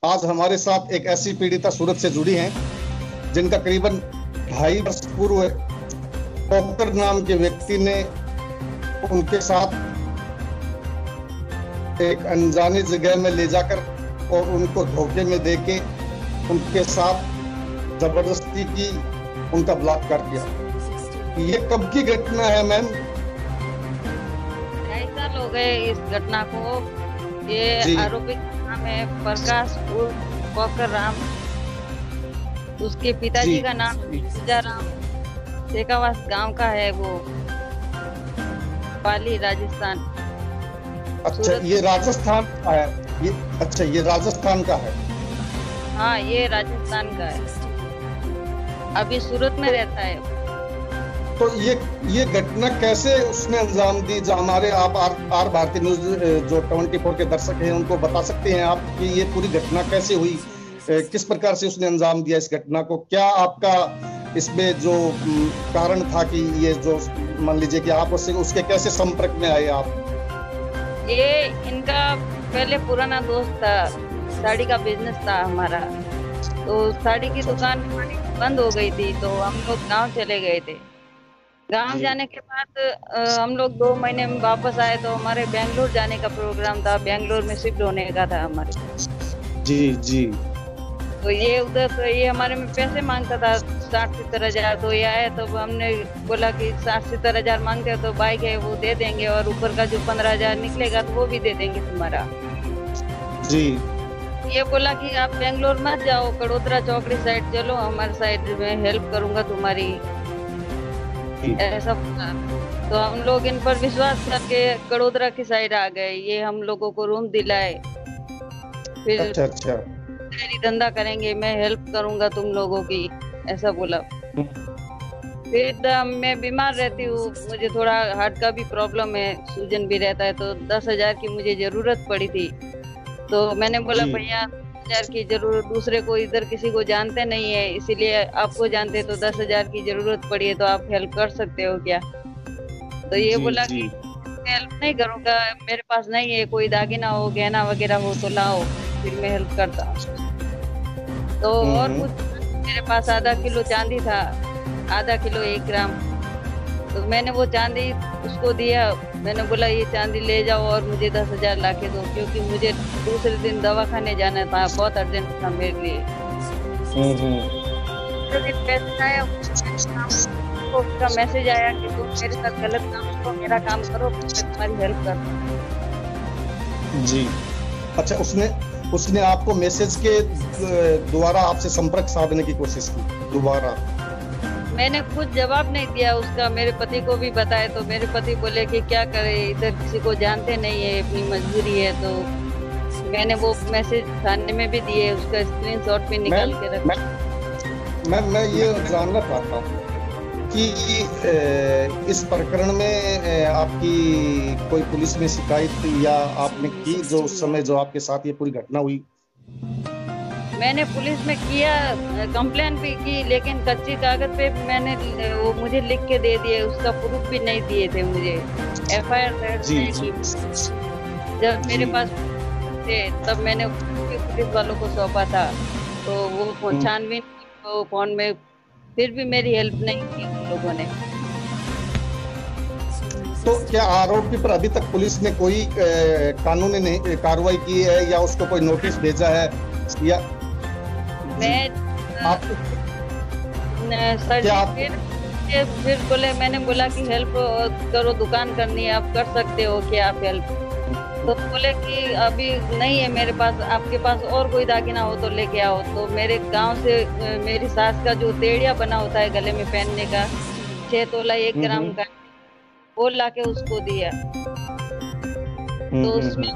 आज हमारे साथ एक ऐसी पीड़िता सूरत से जुड़ी हैं जिनका करीबन 2.5 वर्ष पूर्व डॉक्टर नाम के व्यक्ति ने उनके साथ एक अनजानी जगह में ले जाकर और उनको धोखे में देके उनके साथ जबरदस्ती की, उनका बलात्कार किया। ये कब की घटना है मैम? 2.5 साल हो गए इस घटना को। ये आरोपी का नाम है प्रकाश उर्फ पोकर राम। उसके पिताजी का नाम राम शेखावास गांव का है, वो पाली राजस्थान। अच्छा, ये राजस्थान का है? ये राजस्थान का है? हाँ, ये राजस्थान का है, अभी सूरत में रहता है। तो ये घटना कैसे उसने अंजाम दी? जो हमारे आप आर भारतीय न्यूज जो 24 के दर्शक हैं उनको बता सकते हैं आप कि ये पूरी घटना कैसे हुई, किस प्रकार से उसने अंजाम दिया इस घटना को? क्या आपका इसमें जो कारण था कि ये जो मान लीजिए कि आप उसके कैसे संपर्क में आए आप? ये इनका पहले पुराना दोस्त था, साड़ी का बिजनेस था हमारा, तो साड़ी की दुकान बंद हो गई थी, तो हम लोग गांव चले गए थे। गांव जाने के बाद हम लोग 2 महीने में वापस आए, तो हमारे बेंगलोर जाने का प्रोग्राम था, बेंगलोर में शिफ्ट होने का था हमारे। जी। तो ये उधर तो ये हमारे में पैसे मांगता था 60-70 हजार। तो ये आया तो हमने बोला कि 60-70 हजार मांगते हो तो बाइक है वो दे देंगे, और ऊपर का जो 15 हजार निकलेगा तो वो भी दे देंगे तुम्हारा। जी। ये बोला कि आप बेंगलोर मत जाओ, कड़ोदरा चौकड़ी साइड चलो, हमारे साइड में हेल्प करूंगा तुम्हारी, ऐसा बोला। तो हम लोग इन पर विश्वास करके कड़ोदरा की साइड आ गए। ये हम लोगों को रूम दिलाए, फिर अच्छा मेरी धंधा करेंगे, मैं हेल्प करूंगा तुम लोगों की, ऐसा बोला। फिर मैं बीमार रहती हूँ, मुझे थोड़ा हार्ट का भी प्रॉब्लम है, सूजन भी रहता है, तो 10 हजार की मुझे जरूरत पड़ी थी। तो मैंने बोला भैया 10 हजार की जरूरत, दूसरे को इधर किसी को जानते नहीं है, इसीलिए आपको जानते, तो 10 हजार की जरूरत पड़ी है तो आप हेल्प कर सकते हो क्या? तो ये बोला कि हेल्प नहीं करूंगा, मेरे पास नहीं है, कोई दागिना हो गहना वगैरह हो तो लाओ, फिर मैं हेल्प करता। तो और कुछ मेरे पास आधा किलो चांदी था, आधा किलो 1 ग्राम, तो मैंने वो चांदी उसको दिया। मैंने बोला ये चांदी ले जाओ और मुझे 10 हजार ला के दो, क्योंकि मुझे दूसरे दिन दवाखाने जाना था, बहुत अर्जेंट था मेरे लिए। पैसे आया, उसका मैसेज आया कि तुम मेरे साथ गलत काम करो, मेरा काम करो, मैं तुम्हारी हेल्प करता। जी। अच्छा, उसने आपको मैसेज के द्वारा आपसे संपर्क साधने की कोशिश की दोबारा? मैंने खुद जवाब नहीं दिया उसका, मेरे पति को भी बताया, तो मेरे पति बोले कि क्या करे, इधर किसी को जानते नहीं है, अपनी मजबूरी है। तो मैंने वो मैसेज थाने में भी दिए, उसका स्क्रीनशॉट भी निकाल के रखा। मैं ये जानना चाहता हूँ कि इस प्रकरण में आपकी कोई पुलिस में शिकायत या आपने की, जो उस समय जो आपके साथ ये पूरी घटना हुई? मैंने पुलिस में किया, कंप्लेन भी की, लेकिन कच्ची कागज पे मैंने वो मुझे लिख के दे दिए, उसका प्रूफ भी नहीं दिए थे मुझे। FIR दर्ज नहीं की। जब मेरे पास थे तब मैंने पुलिस वालों को सौंपा था, तो वो छानबीन तो फोन में, फिर भी मेरी हेल्प नहीं की उन लोगों ने। तो क्या आरोपी पर अभी तक पुलिस ने कोई कानूनी कार्रवाई की है या उसको कोई नोटिस भेजा है या? फिर बोले, मैंने बोला कि हेल्प करो, दुकान करनी है, आप कर सकते हो क्या आप हेल्प? तो बोले कि अभी नहीं है मेरे पास, आपके पास और कोई दागिना हो तो लेके आओ। तो मेरे गांव से मेरी सास का जो तेड़िया बना होता है गले में पहनने का, 6 तोला 1 ग्राम का, वो लाके उसको दिया। तो उसमें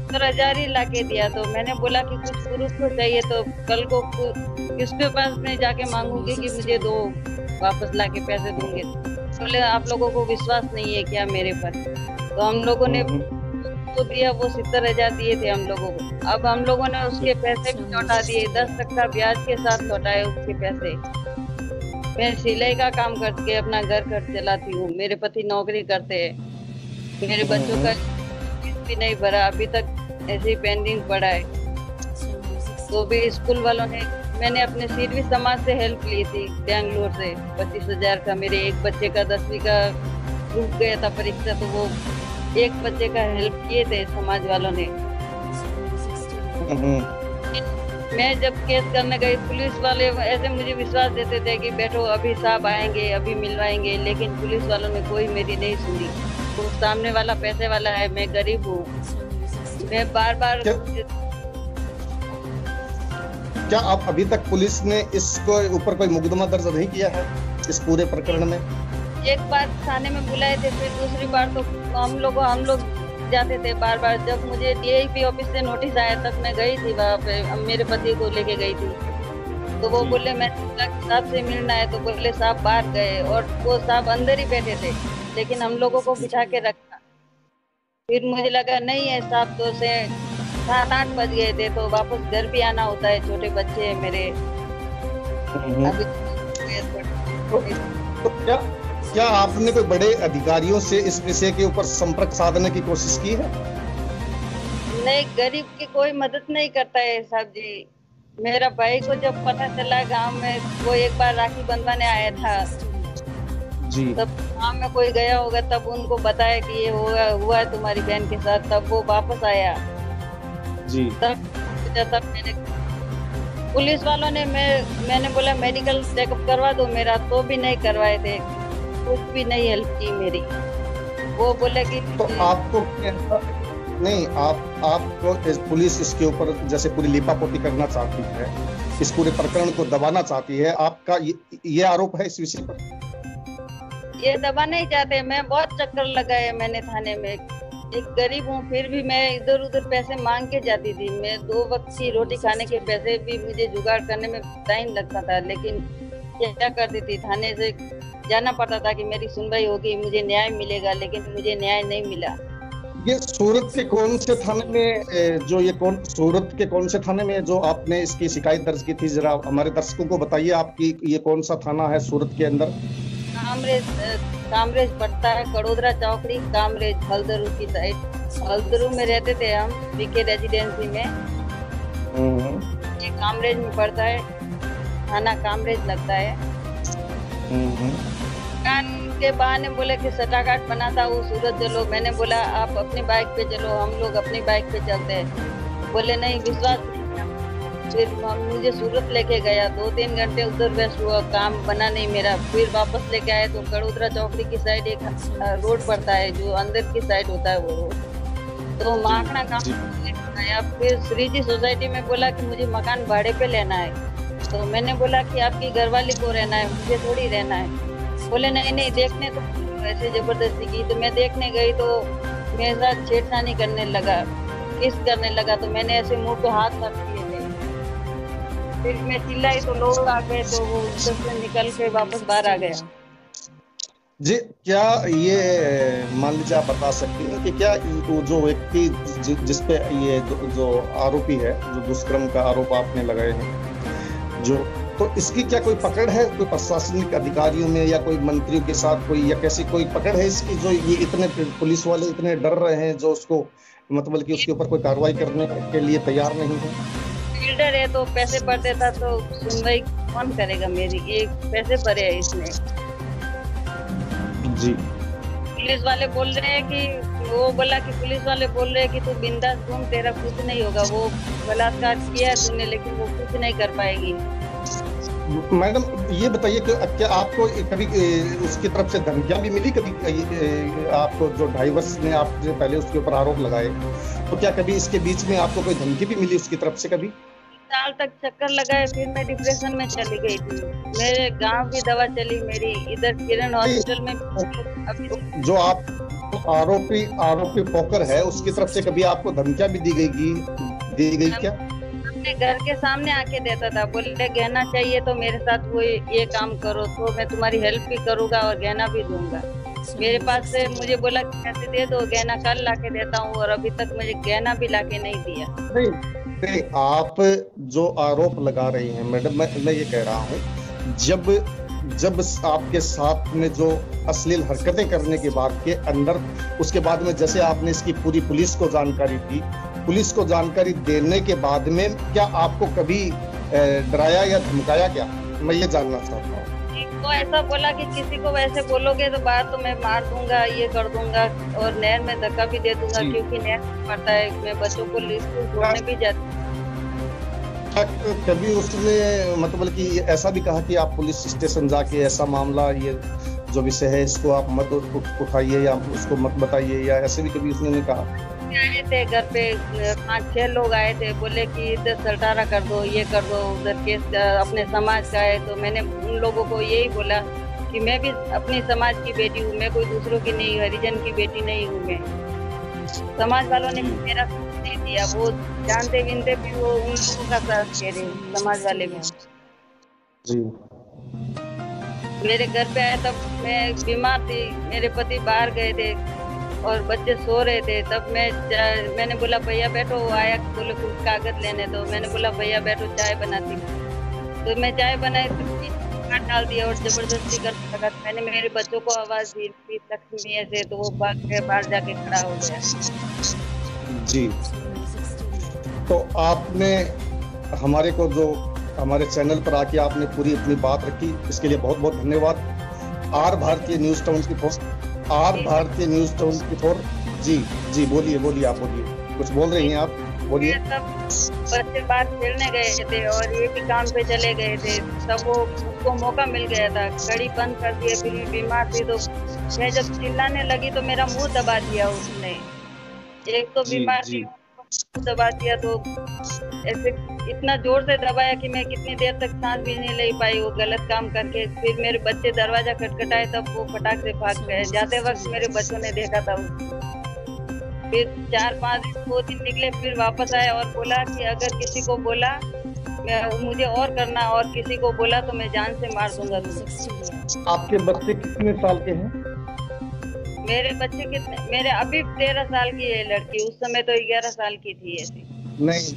70 हजार ही लाके दिया। तो मैंने बोला कि कुछ प्रूफ तो चाहिए, तो कल को किसके पास मैं जाके मांगूंगी कि मुझे दो, वापस लाके पैसे दूंगे? बोले आप लोगों को विश्वास नहीं है क्या मेरे पर? तो हम लोगों ने तो दिया, वो 70 हजार दिए थे हम लोगों को। अब हम लोगों ने उसके पैसे भी लौटा दिए, 10% ब्याज के साथ लौटाए उसके पैसे। मैं सिलाई का काम करके अपना घर चलाती हूँ, मेरे पति नौकरी करते हैं, मेरे बच्चों का फीस भी नहीं भरा, अभी तक ऐसे ही पेंडिंग पड़ा है। तो भी स्कूल वालों ने, मैंने अपने सीरवी समाज से हेल्प ली थी बेंगलोर से 25,000 का। मेरे एक बच्चे का 10वीं का रुक गया था परीक्षा, तो वो एक बच्चे का हेल्प किए थे समाज वालों ने। मैं जब केस करने गई, पुलिस वाले ऐसे मुझे विश्वास देते थे कि बैठो अभी साहब आएंगे, अभी मिलवाएंगे, लेकिन पुलिस वालों ने कोई मेरी नहीं सुनी। तो सामने वाला पैसे वाला है, मैं गरीब हूँ। मैं बार बार क्या आप अभी तक पुलिस ने इसको ऊपर कोई मुकदमा दर्ज नहीं किया है इस पूरे प्रकरण में? एक बार थाने में बुलाए थे, फिर दूसरी बार तो हम लोग जाते थे बार बार। जब मुझे डीआईपी ऑफिस से नोटिस आया तब मैं गई थी वहाँ पे, मेरे पति को लेके गई थी। तो वो बोले मैं साहब से मिलना है, तो बोले साहब बाहर गए, और वो साहब अंदर ही बैठे थे, लेकिन हम लोगों को बिठा के रखा। फिर मुझे लगा नहीं है साहब, तो से 7-8 बज गए थे, तो वापस घर भी आना होता है, छोटे बच्चे हैं मेरे। अभी तो क्या आपने कोई बड़े अधिकारियों से इस विषय के ऊपर संपर्क साधने की कोशिश की है? नहीं, गरीब की कोई मदद नहीं करता है साहब जी। मेरा भाई को जब पता चला गांव में, वो एक बार राखी बंधवाने आया था जी, तब गांव में कोई गया होगा, तब उनको बताया कि ये हुआ है तुम्हारी बहन के साथ, तब वो वापस आया जी। तब मैंने पुलिस वालों ने, मैंने बोला मेडिकल चेकअप करवा दो मेरा, तो भी नहीं करवाए थे, कुछ भी नहीं हेल्प की मेरी। वो बोले कि तो आपको नहीं, आपको पुलिस इसके ऊपर जैसे पूरी लीपापोती करना चाहती है, इस पूरे प्रकरण को दबाना चाहती है, आपका ये आरोप है इस विषय पर? ये दबा नहीं चाहते। मैं बहुत चक्कर लगाए मैंने थाने में, एक गरीब हूँ, फिर भी मैं इधर उधर पैसे मांग के जाती थी। मैं 2 वक्त की रोटी खाने के पैसे भी मुझे जुगाड़ करने में टाइम लगता था, लेकिन क्या करती थी, थाने से जाना पड़ता था कि मेरी सुनवाई होगी, मुझे न्याय मिलेगा, लेकिन मुझे न्याय नहीं मिला। ये सूरत के कौन से थाने में, सूरत के कौन से थाने में जो आपने इसकी शिकायत दर्ज की थी, जरा हमारे दर्शकों को बताइए। आपकी ये कौन सा थाना है सूरत के अंदर? कामरेज पड़ता है, कड़ोदरा चौकड़ी, कामरेज, हल्दरू की साइड। हल्दरू में रहते थे हम, बीके रेजिडेंसी में। ये कामरेज में पड़ता है, थाना कामरेज लगता है। के बहाने बोले कि सटाघाट बनाता हूँ, सूरत चलो। मैंने बोला आप अपनी बाइक पे चलो, हम लोग अपनी बाइक पे चलते हैं। बोले नहीं, विश्वास नहीं। फिर मुझे सूरत लेके गया, 2-3 घंटे उधर वेस्ट हुआ, काम बना नहीं मेरा। फिर वापस लेके आए तो कड़ोदरा चौकड़ी की साइड एक रोड पड़ता है, जो अंदर की साइड होता है वो रोड, तो माखना काम आया। फिर श्रीजी सोसाइटी में बोला कि मुझे मकान भाड़े पे लेना है। तो मैंने बोला कि आपकी घरवाली को रहना है, मुझे थोड़ी रहना है। बोले नहीं देखने, तो ऐसे जबरदस्ती की। तो मैं देखने गई तो मेरे साथ छेड़छानी करने लगा, किस करने लगा। तो मैंने ऐसे मुंह पे हाथ रख दिए थे। फिर मैं चिल्लाई तो लोग आ गए, तो वो उधर से निकल के वापस बाहर आ गया। जी, क्या ये मान लीजिए आप बता सकती हैं कि क्या जो व्यक्ति जिसपे ये जो आरोपी है, जो दुष्कर्म का आरोप आपने लगाए हैं, जो तो इसकी क्या कोई पकड़ है, कोई प्रशासनिक अधिकारियों में या कोई मंत्रियों के साथ कोई, या कैसी कोई पकड़ है इसकी, जो ये इतने पुलिस वाले इतने डर रहे हैं, जो उसको मतलब कि उसके ऊपर कोई कार्रवाई करने के लिए तैयार नहीं है? बिल्डर है तो पैसे भर देता, तो सुनवाई कौन करेगा मेरी? ये पैसे भरे है इसने जी। पुलिस वाले बोल रहे हैं कि, वो बोला कि पुलिस वाले बोल रहे हैं कि तू बिंदास घूम, तेरा कुछ नहीं होगा। वो बलात्कार किया है तूने, लेकिन वो कुछ नहीं कर पाएगी। मैडम ये बताइए कि क्या आपको कभी उसकी तरफ से धमकियां भी मिली? कभी आपको जो डाइवर्स ने आपसे पहले उसके ऊपर आरोप लगाए, तो क्या कभी इसके बीच में आपको कोई धमकी भी मिली उसकी तरफ से कभी? साल तक चक्कर लगाए, फिर मैं डिप्रेशन में चली गई थी। मेरे गांव की दवा चली मेरी, इधर किरण हॉस्पिटल में। जो आप आरोपी पोकर है, उसकी तरफ से कभी आपको धमकियां भी दी गई क्या? अपने घर के सामने आके देता था, बोले गहना चाहिए तो मेरे साथ वो ये काम करो, तो मैं तुम्हारी हेल्प भी करूंगा और गहना भी दूंगा। मेरे पास से मुझे बोला कि पैसे दे दो, गहना कल लाके देता हूँ, और अभी तक मुझे गहना भी लाके नहीं दिया। नहीं, आप जो आरोप लगा रही हैं मैडम, मैं ये कह रहा हूँ, जब आपके साथ में जो अश्लील हरकतें करने के बाद के अंदर, उसके बाद में जैसे आपने इसकी पूरी पुलिस को जानकारी दी, पुलिस को जानकारी देने के बाद में क्या आपको कभी डराया या धमकाया क्या? मैं ये जानना चाहता हूँ। तो ऐसा बोला कि किसी को वैसे बोलोगे तो बाहर तो मैं मार दूंगा, ये कर दूंगा और नहर में धक्का भी दे दूंगा, क्योंकि नहर पड़ता है, मैं बच्चों को स्कूल छोड़ने भी जाती। कभी उसने मतलब कि ऐसा भी कहा कि आप पुलिस स्टेशन जाके ऐसा मामला, ये जो विषय है इसको आप मत उठाइए या उसको मत बताइए, या ऐसे भी कभी उसने कहा? आए थे घर पे 5-6 लोग आए थे, बोले कि इधर सल्टारा कर दो, ये कर दो, उधर केस अपने समाज का है। तो मैंने उन लोगों को यही बोला कि मैं भी अपनी समाज की बेटी हूँ, मैं कोई दूसरों की नहीं, हरिजन की बेटी नहीं हूँ। मैं समाज वालों ने मेरा साथ नहीं दिया, वो जानते विनते भी वो उन लोगों का साथ दे रहे समाज वाले भी। जी। मेरे घर पे आया तब मैं बीमार थी, मेरे पति बाहर गए थे और बच्चे सो रहे थे। तब मैंने बोला भैया बैठो, वो आया, बोले कुछ कागज लेने। तो मैंने बोला भैया बैठो, चाय बनाती हूँ। तो मैं चाय बनाई तो हाथ डाल दिया और जबरदस्ती करने लगा। मैंने मेरे बच्चों को आवाज दी लक्ष्मी ऐसे, तो वो भाग के बाहर जाके खड़ा हो गया। जी, तो आपने हमारे को जो हमारे चैनल पर आके आपने पूरी अपनी बात रखी, इसके लिए बहुत बहुत धन्यवाद। आर भारतीय न्यूज़ 24, आर भारतीय न्यूज़ 24। जी जी, बोलिए आप बोलिए, कुछ बोल रही हैं आप, बोलिए। बच्चे बाहर खेलने गए थे और ये भी काम पे चले गए थे, तब वो उसको मौका मिल गया था, घड़ी बंद कर दिया। फिर बीमार थी तो मैं जब चिल्लाने लगी तो मेरा मुंह दबा दिया उसने। एक तो बीमार थी, दबा दिया तो ऐसे इतना जोर से दबाया कि मैं कितनी देर तक सांस भी नहीं ले पाई, वो गलत काम करके। फिर मेरे बच्चे दरवाजा खटखटाए, तब वो फटाक से भाग गए। जाते वक्त मेरे बच्चों ने देखा था। फिर 4-5 दिन 2 दिन निकले, फिर वापस आए और बोला कि अगर किसी को बोला मुझे और करना और किसी को बोला तो मैं जान से मार दूंगा तुम्हें। आपके बच्चे कितने साल के हैं? मेरे बच्चे कितने, मेरे अभी 13 साल की है लड़की, उस समय तो 11 साल की थी ऐसी। नहीं,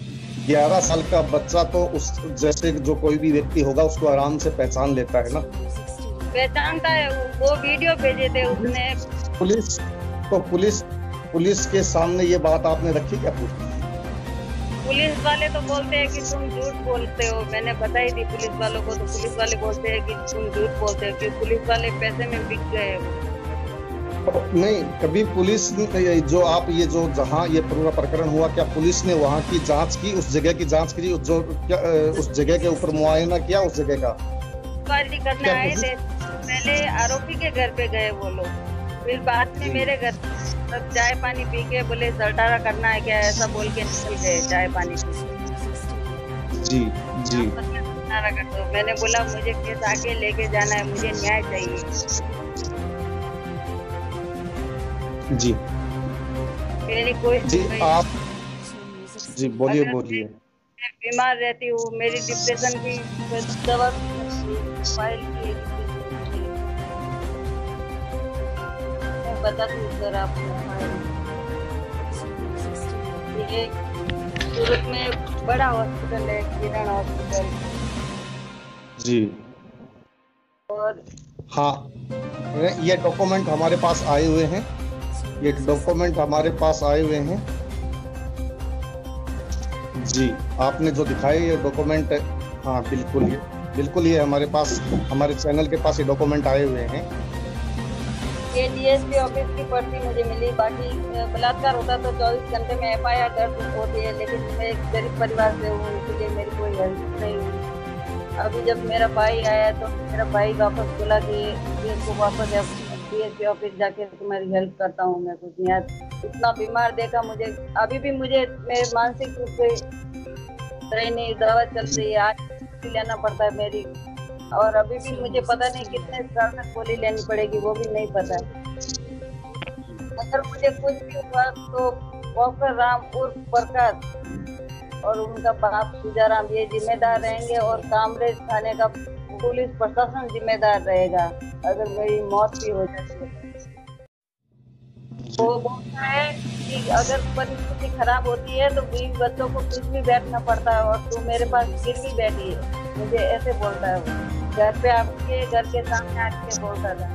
11 साल का बच्चा तो उस जैसे जो कोई भी व्यक्ति होगा उसको आराम से पहचान लेता है ना। पहचानता है, वो वीडियो भेजे थे उसने। पुलिस के सामने ये बात आपने रखी क्या? पुलिस वाले तो बोलते हैं कि तुम झूठ बोलते हो। मैंने बताई थी पुलिस वालों को, तो पुलिस वाले बोलते हैं कि तुम झूठ बोलते हो, कि पुलिस वाले पैसे में बिक गए हो। नहीं, कभी पुलिस जो आप ये जो जहाँ ये पूरा प्रकरण हुआ, क्या पुलिस ने वहाँ की जांच की, उस जगह की जांच की, जो क्या उस जगह के ऊपर मुआयना किया उस जगह का? इंक्वायरी करने आए थे, पहले आरोपी के घर पे गए वो लोग, फिर बाद में मेरे घर तब चाय पानी पी के बोले सल्टारा करना है क्या, ऐसा बोल के निकल गए चाय पानी पी। जी जी। सल्टारा कर दो, मैंने बोला मुझे केस आगे लेके जाना है, मुझे न्याय चाहिए। जी मेरी कोई जी, आप जी बोलिए। मैं बीमार रहती हूँ, मेरी डिप्रेशन की दवा फाइल की मैं बता दूँ सर आपको। ये सूरत में बड़ा हॉस्पिटल है, किरण हॉस्पिटल। जी और हाँ, ये डॉक्यूमेंट हमारे पास आए हुए हैं, ये डॉक्यूमेंट हमारे पास आए हुए हैं। जी, आपने जो दिखाए ये डॉक्यूमेंट, हाँ बिल्कुल ये हमारे पास, हमारे चैनल के पास ये डॉक्यूमेंट आए हुए हैं। ये डीएसपी ऑफिस की पर्ची मुझे मिली। बाकी बलात्कार होता तो 24 घंटे में एफआईआर दर्ज होती है, लेकिन मैं एक गरीब परिवार से हूँ, इसलिए मेरी कोई हेल्प नहीं हुई। अभी जब मेरा भाई आया तो मेरा भाई वापस बोला कि इसको वापस डीएसपी ऑफिस जाके तुम्हारी हेल्प करता हूँ मैं। कुछ नहीं, इतना बीमार देखा मुझे, अभी भी मुझे मेरे मानसिक रूप से ट्रेनिंग दवा चल रही है, आज लेना पड़ता है मेरी, और अभी भी मुझे पता नहीं कितने साल तक गोली लेनी पड़ेगी, वो भी नहीं पता। अगर मुझे कुछ भी हुआ तो डॉक्टर राम उर्फ प्रकाश और उनका बाप सुजाराम ये जिम्मेदार रहेंगे, और कामरेज थाने का पुलिस प्रशासन जिम्मेदार रहेगा अगर मेरी मौत भी हो जाती है। वो बोलता है कि अगर परिस्थिति खराब होती है तो 20 बच्चों को कुछ भी बैठना पड़ता है, और तू मेरे पास फिर भी बैठी है, मुझे ऐसे बोलता है। वो घर पे आपके घर के सामने आके बोलता था।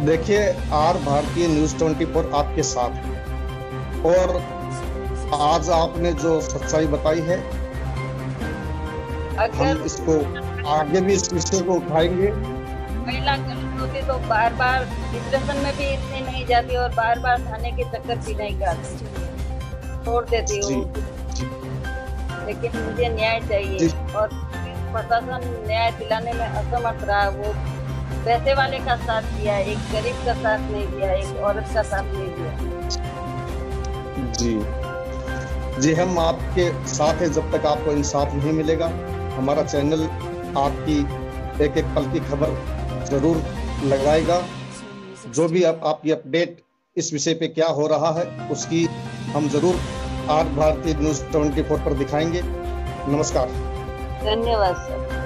देखिए, आर भारतीय न्यूज़ 24 आपके साथ है, और आज आपने जो सच्चाई बताई है, हम इसको आगे भी इस विषय को उठाएंगे। महिला गलत होती तो बार बार डिप्रेशन में भी इतनी नहीं जाती और बार बार थाने के चक्कर भी नहीं काटती, छोड़ देती हूँ। लेकिन मुझे न्याय चाहिए और प्रशासन न्याय दिलाने में असमर्थ रहा। वो पैसे वाले का साथ दिया, एक गरीब का साथ नहीं दिया, एक औरत का साथ नहीं दिया। जी, हम आपके साथ हैं जब तक आपको इंसाफ नहीं मिलेगा। हमारा चैनल आपकी एक एक पल की खबर जरूर लगाएगा। जो भी आपकी अपडेट इस विषय पे क्या हो रहा है उसकी हम जरूर आज भारतीय न्यूज़ 24 पर दिखाएंगे। नमस्कार। धन्यवाद सर।